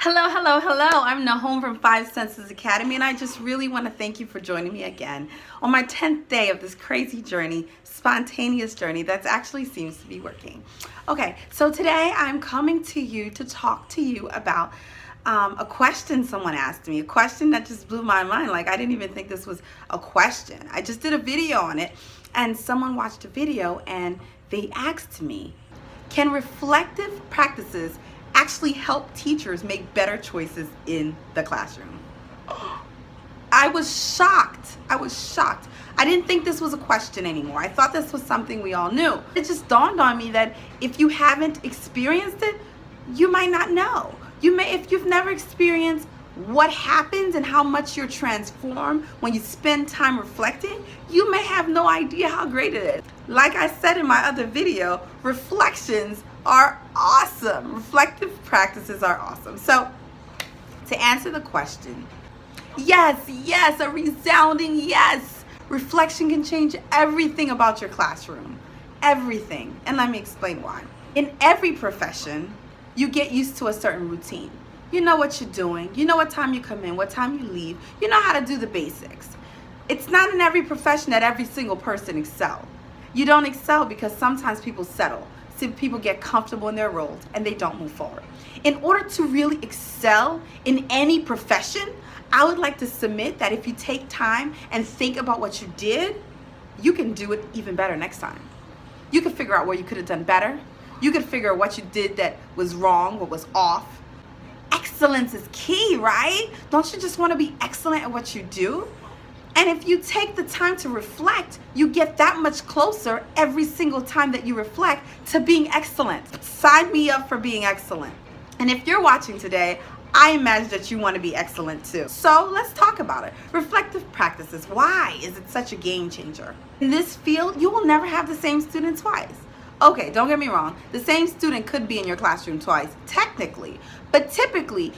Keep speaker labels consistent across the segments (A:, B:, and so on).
A: Hello, hello, hello. I'm Nahom from Five Senses Academy, and I just really want to thank you for joining me again on my 10th day of this crazy journey, spontaneous journey that actually seems to be working. Okay, so today I'm coming to you to talk to you about a question someone asked me, a question that just blew my mind. Like, I didn't even think this was a question. I just did a video on it, and someone watched a video and they asked me, can reflective practices actually help teachers make better choices in the classroom? I was shocked. I didn't think this was a question anymore. I thought this was something we all knew. It just dawned on me that if you haven't experienced it, you might not know. If you've never experienced what happens and how much you're transformed when you spend time reflecting, you may have no idea how great it is. Like I said in my other video, reflections are awesome. Reflective practices are awesome. So, to answer the question, yes, a resounding yes. Reflection can change everything about your classroom. Everything. And let me explain why. In every profession, you get used to a certain routine. You know what you're doing. You know what time you come in, what time you leave. You know how to do the basics. It's not in every profession that every single person excels. You don't excel because sometimes people settle. See, people get comfortable in their roles and they don't move forward. In order to really excel in any profession, I would like to submit that if you take time and think about what you did, you can do it even better next time. You can figure out where you could have done better. You can figure out what you did that was wrong, what was off. Excellence is key, right? Don't you just want to be excellent at what you do? And if you take the time to reflect, you get that much closer every single time that you reflect to being excellent. Sign me up for being excellent. And if you're watching today, I imagine that you want to be excellent too. So let's talk about it. Reflective practices. Why is it such a game changer? In this field, you will never have the same student twice. Okay, don't get me wrong. The same student could be in your classroom twice, technically. But typically,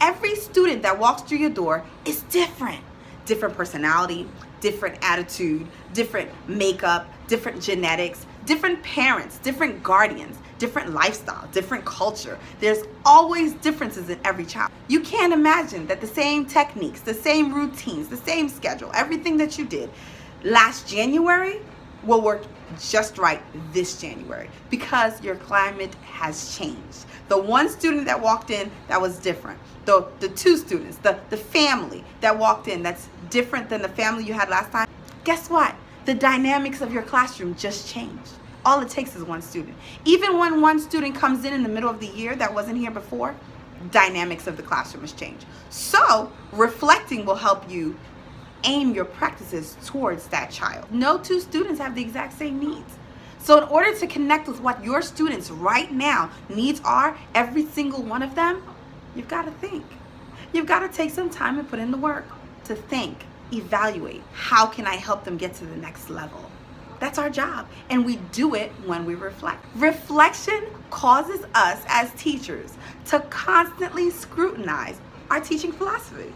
A: every student that walks through your door is different. Different personality, different attitude, different makeup, different genetics, different parents, different guardians, different lifestyle, different culture. There's always differences in every child. You can't imagine that the same techniques, the same routines, the same schedule, everything that you did last January will work just right this January because your climate has changed. The one student that walked in, that was different. The two students, the family that walked in, that's different than the family you had last time. Guess what? The dynamics of your classroom just changed. All it takes is one student. Even when one student comes in the middle of the year that wasn't here before, dynamics of the classroom has changed. So reflecting will help you aim your practices towards that child. No two students have the exact same needs. So in order to connect with what your students right now needs are, every single one of them, you've got to think. You've got to take some time and put in the work to think, evaluate, how can I help them get to the next level? That's our job, and we do it when we reflect. Reflection causes us as teachers to constantly scrutinize our teaching philosophy.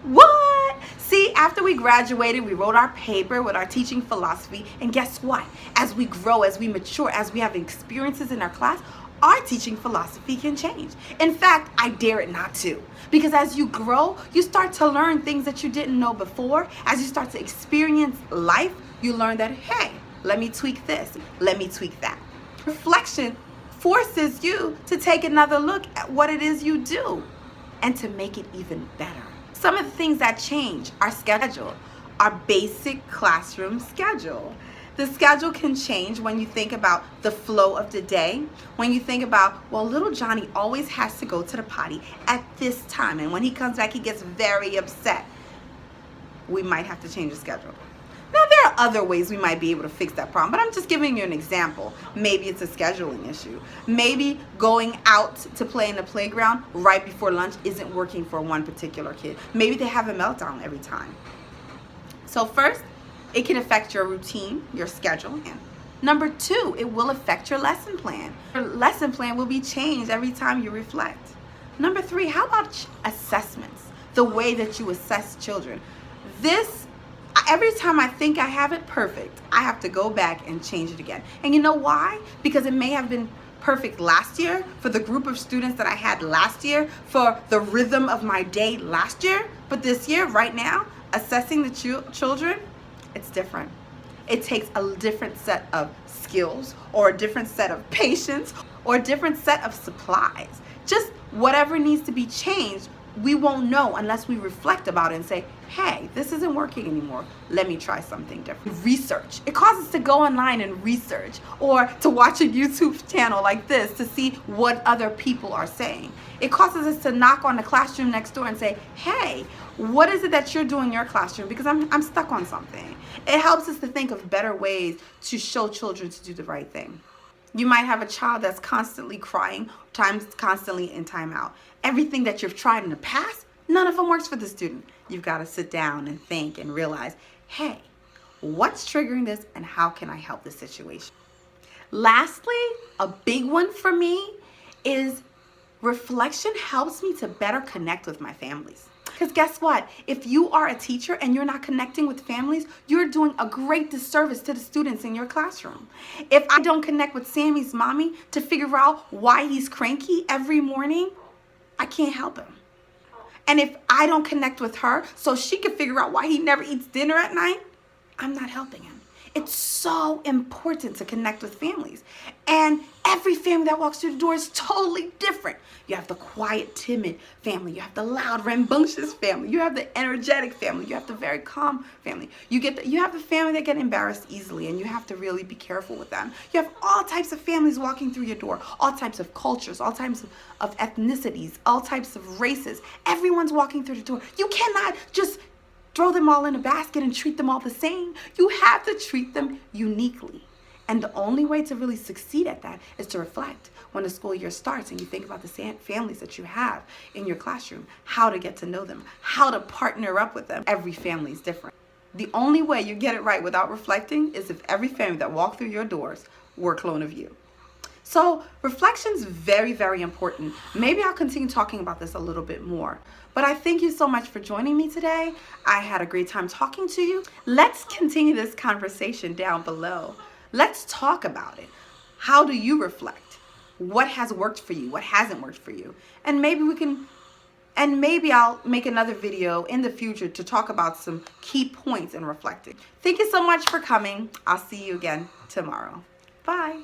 A: What? See, after we graduated, we wrote our paper with our teaching philosophy, and guess what? As we grow, as we mature, as we have experiences in our class, our teaching philosophy can change. In fact, I dare it not to. Because as you grow, you start to learn things that you didn't know before. As you start to experience life, you learn that, hey, let me tweak this, let me tweak that. Reflection forces you to take another look at what it is you do and to make it even better. Some of the things that change our schedule, our basic classroom schedule. The schedule can change when you think about the flow of the day, when you think about, well, little Johnny always has to go to the potty at this time, and when he comes back, he gets very upset. We might have to change the schedule. Now, there are other ways we might be able to fix that problem, but I'm just giving you an example. Maybe it's a scheduling issue. Maybe going out to play in the playground right before lunch isn't working for one particular kid. Maybe they have a meltdown every time. So first, it can affect your routine, your schedule. And number two, it will affect your lesson plan. Your lesson plan will be changed every time you reflect. Number three, how about assessments? The way that you assess children. Every time I think I have it perfect, I have to go back and change it again. And you know why? Because it may have been perfect last year, for the group of students that I had last year, for the rhythm of my day last year. But this year, right now, assessing the children, it's different. It takes a different set of skills, or a different set of patience, or a different set of supplies. Just whatever needs to be changed, we won't know unless we reflect about it and say, hey, this isn't working anymore. Let me try something different. Research. It causes us to go online and research, or to watch a YouTube channel like this to see what other people are saying. It causes us to knock on the classroom next door and say, hey, what is it that you're doing in your classroom? Because I'm stuck on something. It helps us to think of better ways to show children to do the right thing. You might have a child that's constantly crying, constantly in timeout. Everything that you've tried in the past, none of them works for the student. You've got to sit down and think and realize, hey, what's triggering this and how can I help this situation? Lastly, a big one for me is reflection helps me to better connect with my families. Because guess what? If you are a teacher and you're not connecting with families, you're doing a great disservice to the students in your classroom. If I don't connect with Sammy's mommy to figure out why he's cranky every morning, I can't help him. And if I don't connect with her so she can figure out why he never eats dinner at night, I'm not helping him. It's so important to connect with families. And every family that walks through the door is totally different. You have the quiet, timid family. You have the loud, rambunctious family. You have the energetic family. You have the very calm family. You have the family that get embarrassed easily, and you have to really be careful with them. You have all types of families walking through your door, all types of cultures, all types of ethnicities, all types of races. Everyone's walking through the door. You cannot just throw them all in a basket and treat them all the same. You have to treat them uniquely. And the only way to really succeed at that is to reflect when the school year starts and you think about the families that you have in your classroom, how to get to know them, how to partner up with them. Every family is different. The only way you get it right without reflecting is if every family that walked through your doors were a clone of you. So reflection is very, very important. Maybe I'll continue talking about this a little bit more. But I thank you so much for joining me today. I had a great time talking to you. Let's continue this conversation down below. Let's talk about it. How do you reflect? What has worked for you? What hasn't worked for you? And maybe I'll make another video in the future to talk about some key points in reflecting. Thank you so much for coming. I'll see you again tomorrow. Bye.